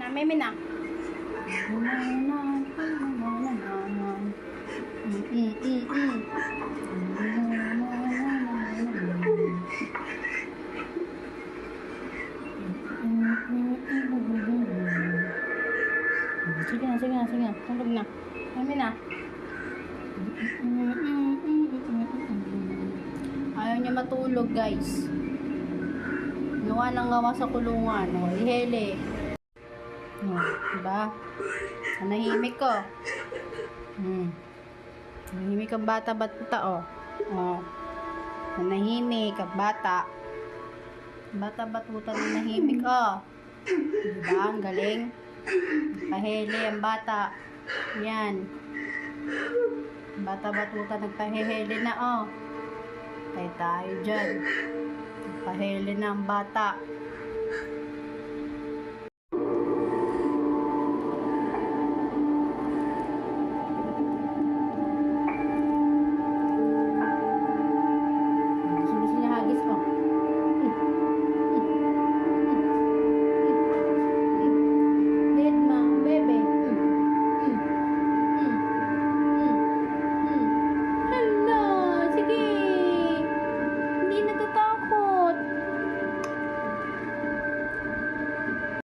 Meme na. Sige na, sige na, sige na. Tulog na. Meme na. Ayaw niya matulog, guys. Gawa ng gawa sa kulungan. O, ihele. O, diba? Nanahimik ko. Nanahimik ang bata, ba't puta, o. O. Nanahimik ang bata. Bata, ba't puta, nanahimik, o. Diba? Ang galing. Pahele ang bata. Yan. Bata, ba't puta, nagpahele na, o. Tayo tayo dyan. Pahele na ang bata.